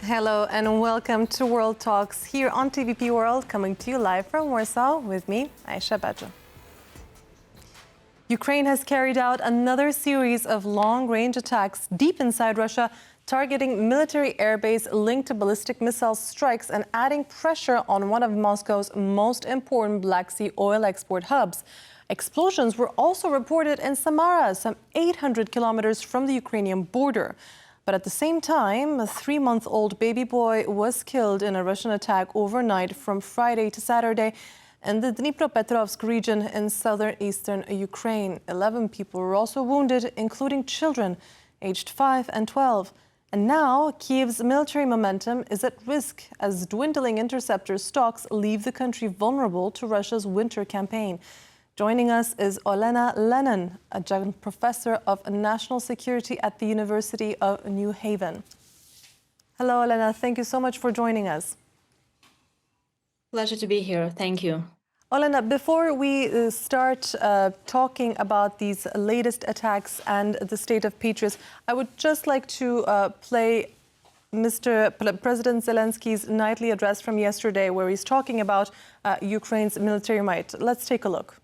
Hello and welcome to World Talks here on TVP World, coming to you live from Warsaw with me, Ayşe Abacı. Ukraine has carried out another series of long-range attacks deep inside Russia, targeting military airbase linked to ballistic missile strikes and adding pressure on one of Moscow's most important Black Sea oil export hubs. Explosions were also reported in Samara, some 800 kilometers from the Ukrainian border. But at the same time, a 3-month-old baby boy was killed in a Russian attack overnight from Friday to Saturday in the Dnipropetrovsk region in southeastern Ukraine. 11 people were also wounded, including children aged 5 and 12. And now Kyiv's military momentum is at risk as dwindling Interceptor stocks leave the country vulnerable to Russia's winter campaign. Joining us is Olena Lennon, Adjunct Professor of National Security at the University of New Haven. Hello, Olena. Thank you so much for joining us. Pleasure to be here. Thank you. Olena, before we start talking about these latest attacks and the state of Patriots, I would just like to play President Zelensky's nightly address from yesterday, where he's talking about Ukraine's military might. Let's take a look.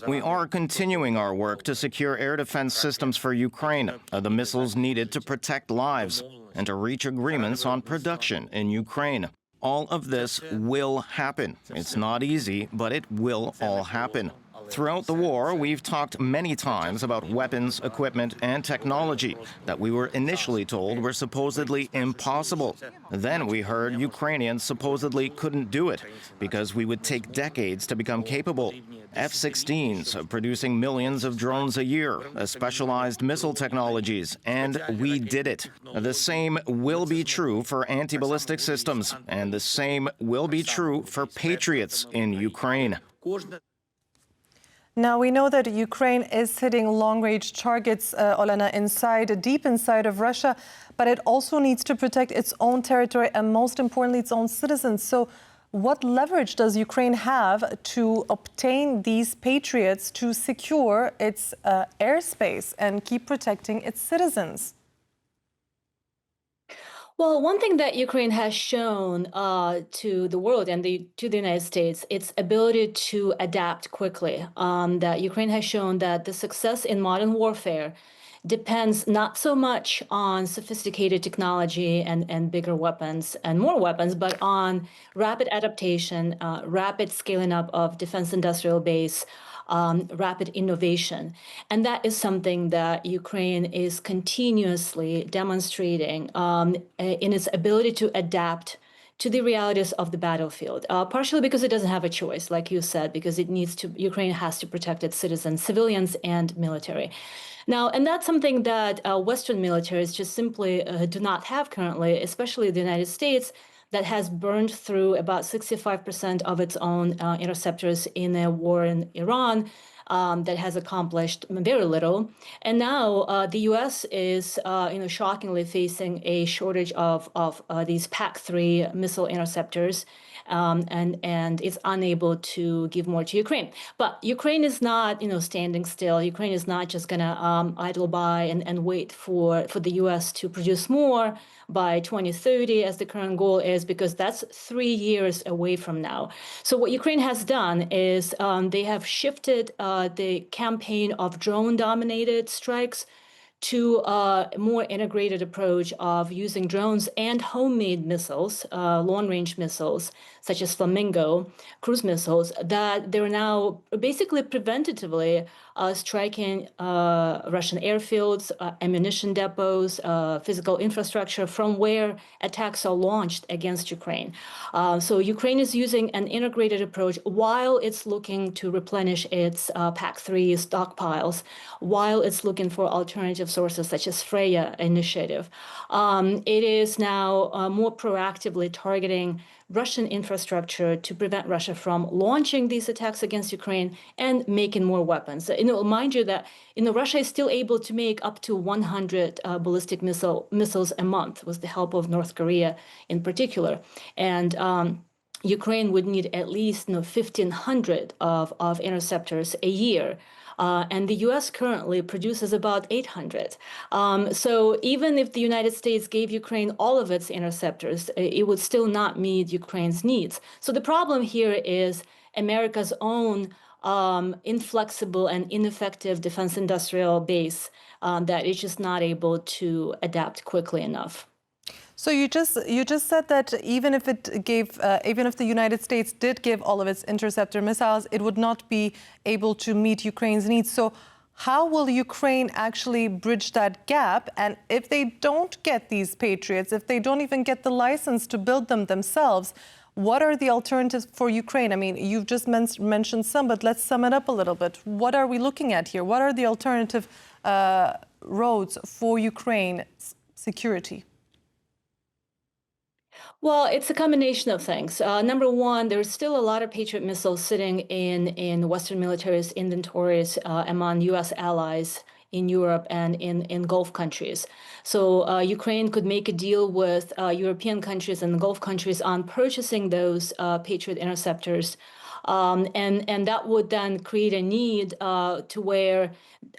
We are continuing our work to secure air defense systems for Ukraine, the missiles needed to protect lives, and to reach agreements on production in Ukraine. All of this will happen. It's not easy, but it will all happen. Throughout the war, we've talked many times about weapons, equipment, and technology that we were initially told were supposedly impossible. Then we heard Ukrainians supposedly couldn't do it because we would take decades to become capable. F-16s producing millions of drones a year, specialized missile technologies, and we did it. The same will be true for anti-ballistic systems, and the same will be true for Patriots in Ukraine. Now, we know that Ukraine is hitting long-range targets, Olena, deep inside of Russia, but it also needs to protect its own territory and, most importantly, its own citizens. So what leverage does Ukraine have to obtain these Patriots to secure its airspace and keep protecting its citizens? Well, one thing that Ukraine has shown to the world and to the United States, its ability to adapt quickly. That Ukraine has shown that the success in modern warfare depends not so much on sophisticated technology and bigger weapons and more weapons, but on rapid adaptation, rapid scaling up of defense industrial base, rapid innovation. And that is something that Ukraine is continuously demonstrating in its ability to adapt to the realities of the battlefield, partially because it doesn't have a choice, like you said, because Ukraine has to protect its citizens, civilians and military. Now, and that's something that Western militaries just simply do not have currently, especially the United States, that has burned through about 65% of its own interceptors in a war in Iran, that has accomplished very little. And now the U.S. is, shockingly facing a shortage of these PAC-3 missile interceptors, and it's unable to give more to Ukraine. But Ukraine is not, standing still. Ukraine is not just going to idle by and wait for the U.S. to produce more by 2030, as the current goal is, because that's 3 years away from now. So what Ukraine has done is they have shifted the campaign of drone-dominated strikes to a more integrated approach of using drones and homemade missiles, long-range missiles, such as Flamingo cruise missiles, that they're now basically preventatively striking Russian airfields, ammunition depots, physical infrastructure from where attacks are launched against Ukraine. So Ukraine is using an integrated approach while it's looking to replenish its PAC-3 stockpiles, while it's looking for alternative sources such as Freya initiative. It is now more proactively targeting Russian infrastructure to prevent Russia from launching these attacks against Ukraine and making more weapons. Mind you that Russia is still able to make up to 100 ballistic missiles a month with the help of North Korea in particular. And Ukraine would need at least 1,500 of interceptors a year And the US currently produces about 800. So even if the United States gave Ukraine all of its interceptors, it would still not meet Ukraine's needs. So the problem here is America's own inflexible and ineffective defense industrial base that is just not able to adapt quickly enough. So you just said that even if the United States did give all of its interceptor missiles, it would not be able to meet Ukraine's needs. So how will Ukraine actually bridge that gap? And if they don't get these Patriots, if they don't even get the license to build them themselves, what are the alternatives for Ukraine? I mean, you've just mentioned some, but let's sum it up a little bit. What are we looking at here? What are the alternative roads for Ukraine's security? Well, it's a combination of things. Number one, there's still a lot of Patriot missiles sitting in Western military's inventories among U.S. allies in Europe and in Gulf countries. So Ukraine could make a deal with European countries and the Gulf countries on purchasing those Patriot interceptors. And that would then create a need to where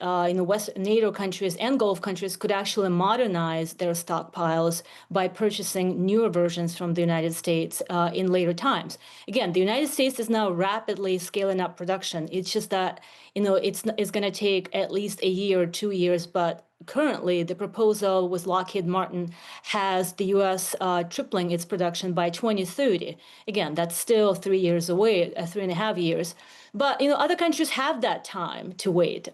West NATO countries and Gulf countries could actually modernize their stockpiles by purchasing newer versions from the United States in later times. Again, the United States is now rapidly scaling up production. It's just that it's going to take at least a year or 2 years, but currently, the proposal with Lockheed Martin has the U.S. tripling its production by 2030. Again, that's still 3 years away, 3.5 years. But other countries have that time to wait.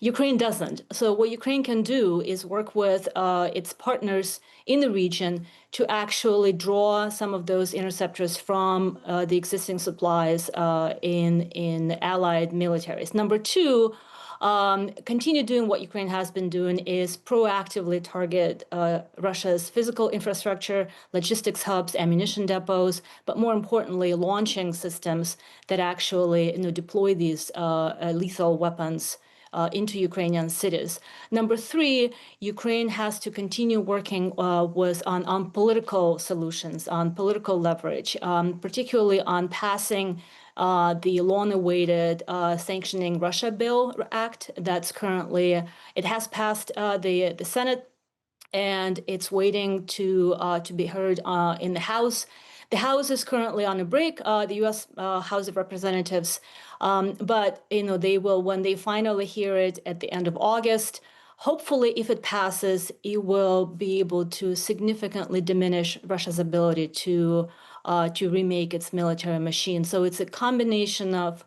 Ukraine doesn't. So what Ukraine can do is work with its partners in the region to actually draw some of those interceptors from the existing supplies in allied militaries. Number two, continue doing what Ukraine has been doing is proactively target Russia's physical infrastructure, logistics hubs, ammunition depots, but more importantly, launching systems that actually deploy these lethal weapons into Ukrainian cities. Number three, Ukraine has to continue working on political solutions, on political leverage, particularly on passing the long-awaited Sanctioning Russia Bill Act that's currently, it has passed the Senate and it's waiting to be heard in the House. The House is currently on a break, the U.S. House of Representatives, but they will, when they finally hear it at the end of August, hopefully, if it passes, it will be able to significantly diminish Russia's ability to remake its military machine. So it's a combination of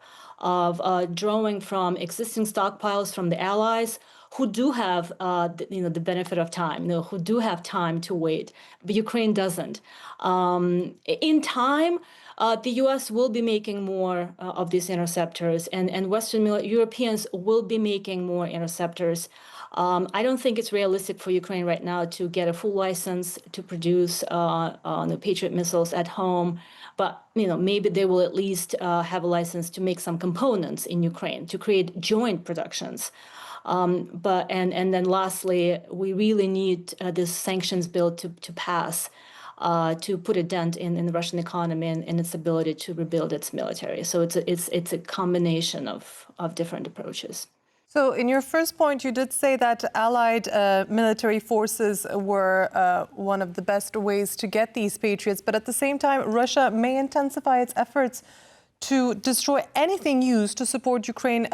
drawing from existing stockpiles from the allies who do have the benefit of time, who do have time to wait, but Ukraine doesn't. In time, the U.S. will be making more of these interceptors, and Western Europeans will be making more interceptors. I don't think it's realistic for Ukraine right now to get a full license to produce the Patriot missiles at home, but maybe they will at least have a license to make some components in Ukraine to create joint productions. And then lastly, we really need this sanctions bill to pass to put a dent in the Russian economy and its ability to rebuild its military. So it's a combination of different approaches. So in your first point, you did say that allied military forces were one of the best ways to get these Patriots. But at the same time, Russia may intensify its efforts to destroy anything used to support Ukraine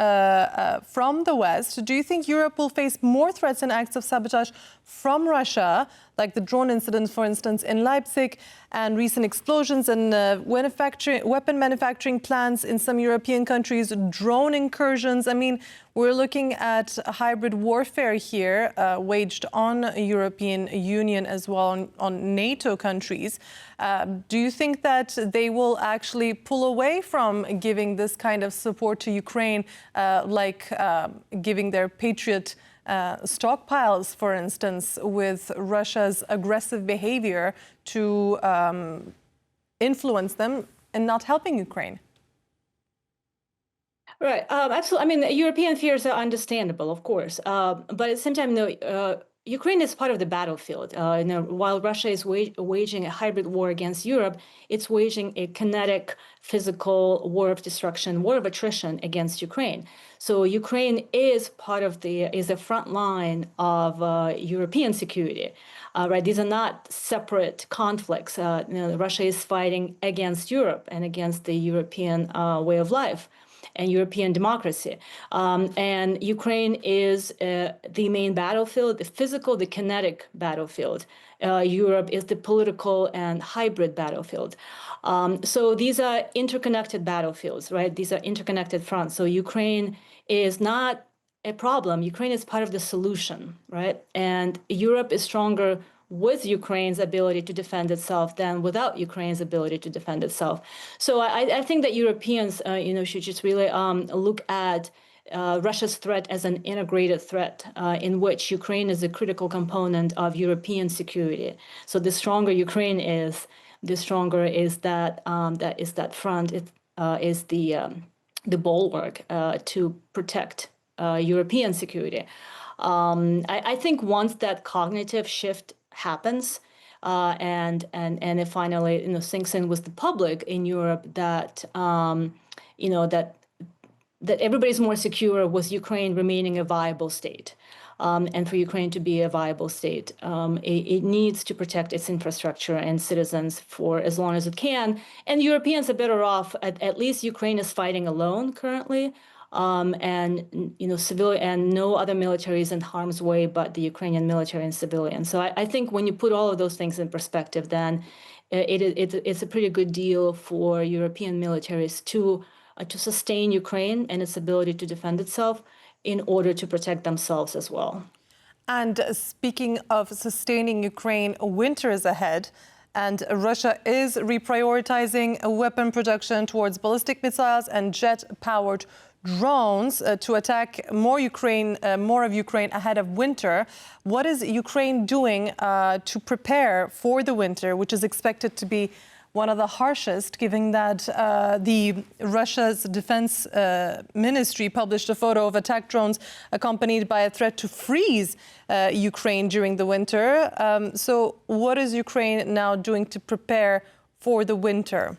from the West. Do you think Europe will face more threats and acts of sabotage from Russia, like the drone incident, for instance, in Leipzig, and recent explosions in weapon manufacturing plants in some European countries, drone incursions? I mean, we're looking at hybrid warfare here waged on European Union as well, on NATO countries. Do you think that they will actually pull away from giving this kind of support to Ukraine, like giving their Patriot stockpiles, for instance, with Russia's aggressive behavior to influence them and not helping Ukraine? Right. Absolutely. I mean, European fears are understandable, of course. But at the same time, Ukraine is part of the battlefield. While Russia is waging a hybrid war against Europe, it's waging a kinetic, physical war of destruction, war of attrition against Ukraine. So Ukraine is the front line of European security. Right? These are not separate conflicts. Russia is fighting against Europe and against the European way of life and European democracy. And Ukraine is the main battlefield, the physical, the kinetic battlefield. Europe is the political and hybrid battlefield. So these are interconnected battlefields, right? These are interconnected fronts. So Ukraine is not a problem. Ukraine is part of the solution, right? And Europe is stronger with Ukraine's ability to defend itself than without Ukraine's ability to defend itself. So I think that Europeans, should just really look at Russia's threat as an integrated threat in which Ukraine is a critical component of European security. So the stronger Ukraine is, the stronger is that front. It is the bulwark to protect European security. I think once that cognitive shift happens, and it finally sinks in with the public in Europe that that everybody's more secure with Ukraine remaining a viable state. And for Ukraine to be a viable state, it needs to protect its infrastructure and citizens for as long as it can. And Europeans are better off. At least Ukraine is fighting alone currently, and civilian and no other military is in harm's way but the Ukrainian military and civilians. So I think when you put all of those things in perspective, then it's a pretty good deal for European militaries to sustain Ukraine and its ability to defend itself in order to protect themselves as well. And speaking of sustaining Ukraine, winter is ahead, and Russia is reprioritizing weapon production towards ballistic missiles and jet-powered drones to attack more of Ukraine ahead of winter. What is Ukraine doing to prepare for the winter, which is expected to be one of the harshest, given that the Russia's defense ministry published a photo of attack drones accompanied by a threat to freeze Ukraine during the winter. So what is Ukraine now doing to prepare for the winter?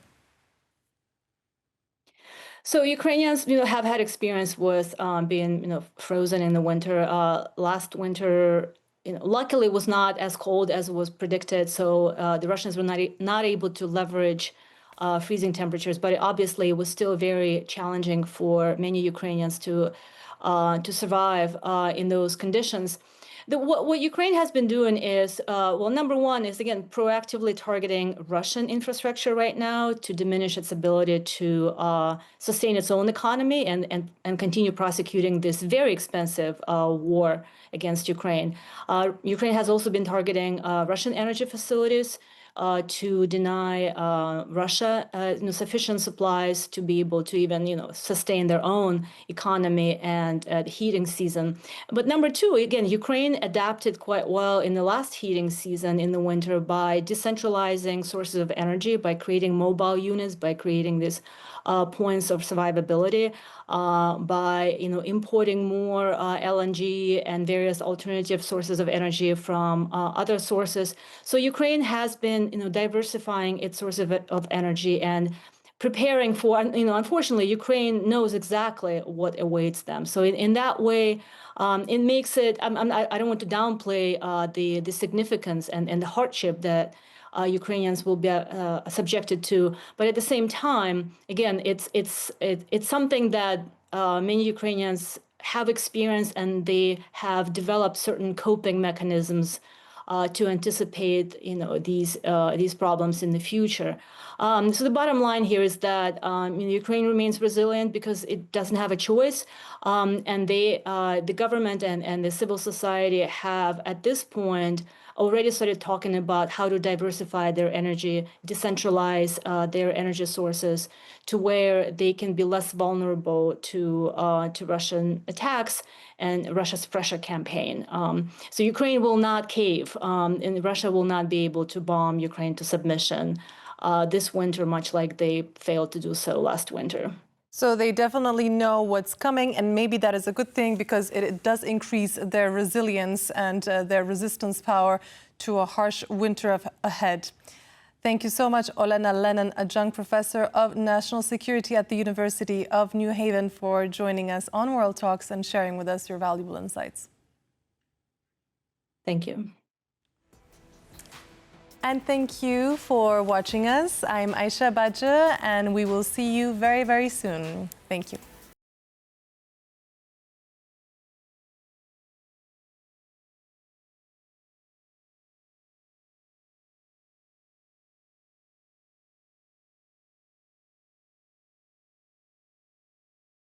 So Ukrainians, have had experience with being, frozen in the winter. Last winter, luckily was not as cold as was predicted. So the Russians were not able to leverage freezing temperatures, but obviously it was still very challenging for many Ukrainians to survive in those conditions. What Ukraine has been doing is, number one is, again, proactively targeting Russian infrastructure right now to diminish its ability to sustain its own economy and continue prosecuting this very expensive war against Ukraine. Ukraine has also been targeting Russian energy facilities to deny Russia sufficient supplies to be able to even sustain their own economy and the heating season. But number two, again, Ukraine adapted quite well in the last heating season in the winter by decentralizing sources of energy, by creating mobile units, by creating these points of survivability, by importing more LNG and various alternative sources of energy from other sources. So Ukraine has been diversifying its sources of energy and preparing for, unfortunately, Ukraine knows exactly what awaits them. So in that way, it makes it, I don't want to downplay the significance and the hardship that Ukrainians will be subjected to, but at the same time, again, it's something that many Ukrainians have experienced, and they have developed certain coping mechanisms to anticipate, these problems in the future. So the bottom line here is that Ukraine remains resilient because it doesn't have a choice, and the government and the civil society have, at this point, already started talking about how to diversify their energy, decentralize their energy sources to where they can be less vulnerable to Russian attacks and Russia's pressure campaign. So Ukraine will not cave, and Russia will not be able to bomb Ukraine to submission this winter, much like they failed to do so last winter. So they definitely know what's coming, and maybe that is a good thing because it does increase their resilience and their resistance power to a harsh winter ahead. Thank you so much, Olena Lennon, Adjunct Professor of National Security at the University of New Haven, for joining us on World Talks and sharing with us your valuable insights. Thank you. And thank you for watching us. I'm Ayşe Abacı, and we will see you very, very soon. Thank you.